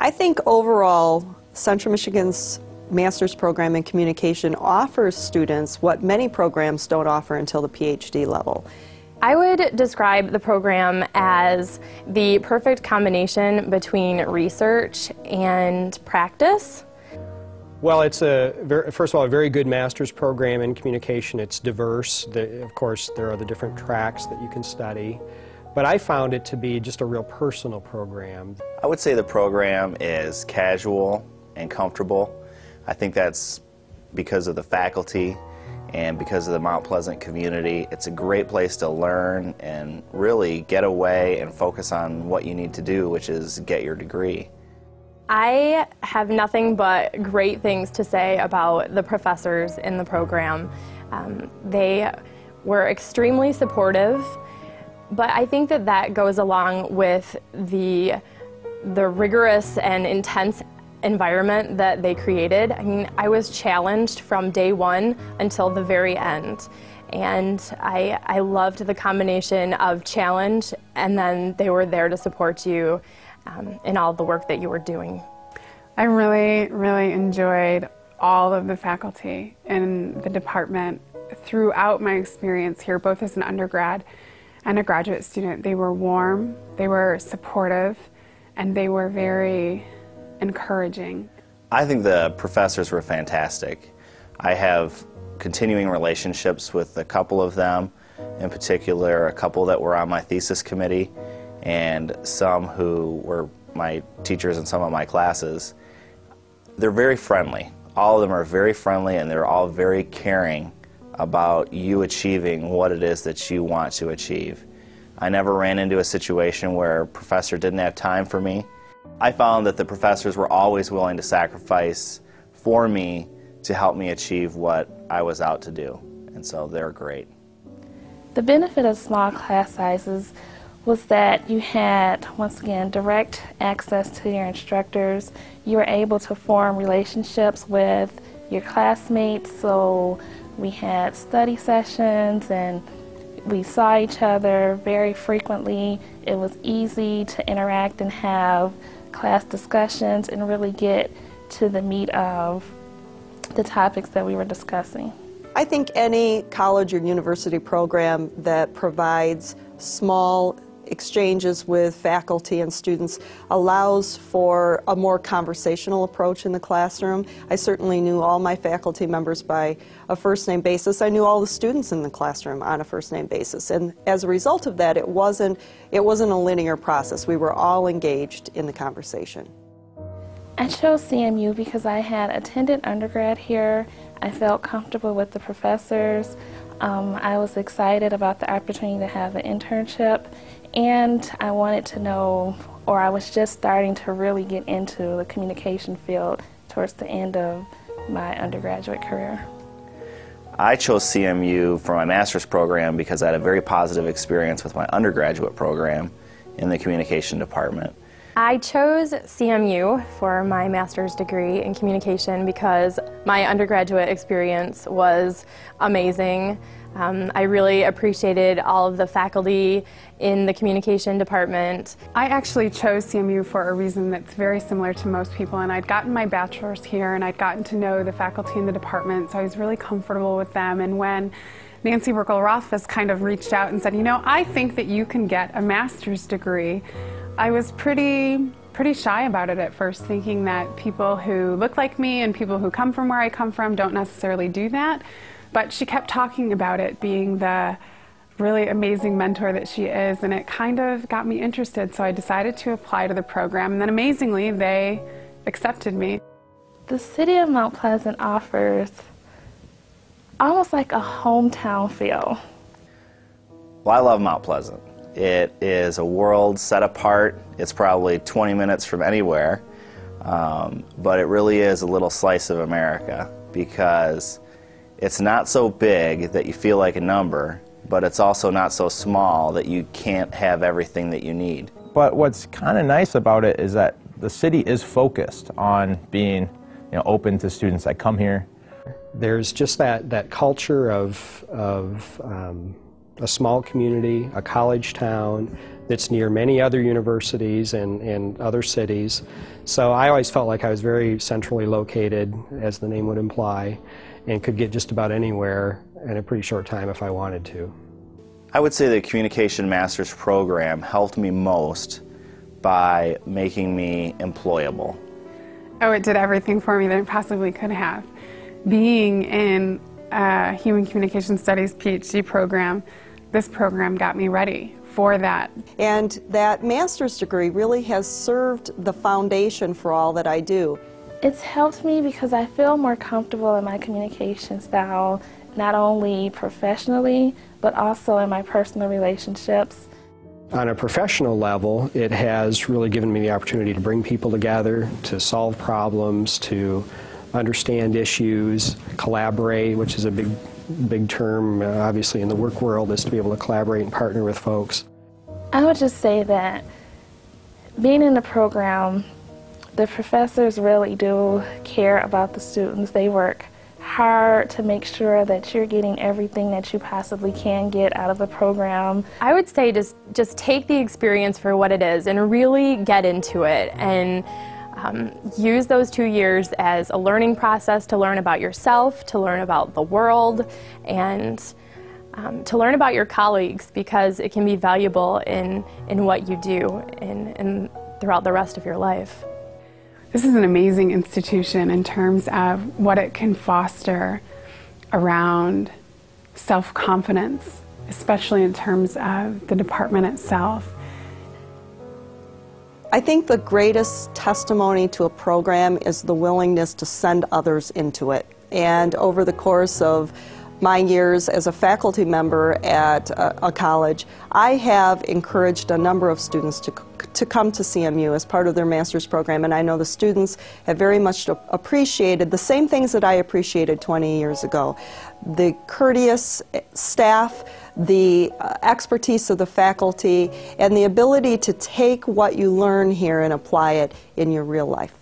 I think overall, Central Michigan's master's program in communication offers students what many programs don't offer until the PhD level. I would describe the program as the perfect combination between research and practice. Well, it's first of all, a very good master's program in communication. It's diverse. Of course, there are the different tracks that you can study. But I found it to be just a real personal program. I would say the program is casual and comfortable. I think that's because of the faculty and because of the Mount Pleasant community. It's a great place to learn and really get away and focus on what you need to do, which is get your degree. I have nothing but great things to say about the professors in the program. They were extremely supportive, but I think that that goes along with the rigorous and intense environment that they created. I mean, I was challenged from day one until the very end. And I loved the combination of challenge, and then they were there to support you in all the work that you were doing. I really enjoyed all of the faculty in the department throughout my experience here, both as an undergrad and a graduate student. They were warm, they were supportive, and they were very encouraging. I think the professors were fantastic. I have continuing relationships with a couple of them, in particular a couple that were on my thesis committee and some who were my teachers in some of my classes. They're very friendly. All of them are very friendly, and they're all very caring about you achieving what it is that you want to achieve. I never ran into a situation where a professor didn't have time for me. I found that the professors were always willing to sacrifice for me to help me achieve what I was out to do, and so they're great. The benefit of small class sizes was that you had, once again, direct access to your instructors. You were able to form relationships with your classmates, so we had study sessions and we saw each other very frequently. It was easy to interact and have class discussions and really get to the meat of the topics that we were discussing. I think any college or university program that provides small exchanges with faculty and students allows for a more conversational approach in the classroom. I certainly knew all my faculty members by a first-name basis. I knew all the students in the classroom on a first-name basis, and as a result of that, it wasn't a linear process. We were all engaged in the conversation. I chose CMU because I had attended undergrad here. I felt comfortable with the professors. I was excited about the opportunity to have an internship, and I wanted to know, or I was just starting to really get into the communication field towards the end of my undergraduate career. I chose CMU for my master's program because I had a very positive experience with my undergraduate program in the communication department. I chose CMU for my master's degree in communication because my undergraduate experience was amazing. I really appreciated all of the faculty in the communication department. I actually chose CMU for a reason that's very similar to most people, and I'd gotten my bachelor's here and I'd gotten to know the faculty in the department, so I was really comfortable with them. And when Nancy Burkle-Rothfuss kind of reached out and said, you know, I think that you can get a master's degree, I was pretty shy about it at first, thinking that people who look like me and people who come from where I come from don't necessarily do that. But she kept talking about it being the really amazing mentor that she is, and it kind of got me interested, so I decided to apply to the program, and then amazingly they accepted me. The city of Mount Pleasant offers almost like a hometown feel. Well, I love Mount Pleasant. It is a world set apart. It's probably 20 minutes from anywhere, but it really is a little slice of America because it's not so big that you feel like a number, but it's also not so small that you can't have everything that you need. But what's kind of nice about it is that the city is focused on being, open to students that come here. There's just that culture of a small community, a college town that's near many other universities and other cities. So I always felt like I was very centrally located, as the name would imply, and could get just about anywhere in a pretty short time if I wanted to. I would say the Communication Master's program helped me most by making me employable. Oh, it did everything for me that it possibly could have. Being in a Human Communication Studies PhD program, this program got me ready for that. And that master's degree really has served the foundation for all that I do. It's helped me because I feel more comfortable in my communication style, not only professionally, but also in my personal relationships. On a professional level, it has really given me the opportunity to bring people together, to solve problems, to understand issues, collaborate, which is a big term, obviously, in the work world, is to be able to collaborate and partner with folks. I would just say that being in the program, the professors really do care about the students. They work hard to make sure that you're getting everything that you possibly can get out of the program. I would say just take the experience for what it is and really get into it, and use those 2 years as a learning process to learn about yourself, to learn about the world, and to learn about your colleagues, because it can be valuable in what you do and throughout the rest of your life. This is an amazing institution in terms of what it can foster around self-confidence, especially in terms of the department itself. I think the greatest testimony to a program is the willingness to send others into it. And over the course of my years as a faculty member at a college, I have encouraged a number of students to come to CMU as part of their master's program, and I know the students have very much appreciated the same things that I appreciated 20 years ago. The courteous staff, the expertise of the faculty, and the ability to take what you learn here and apply it in your real life.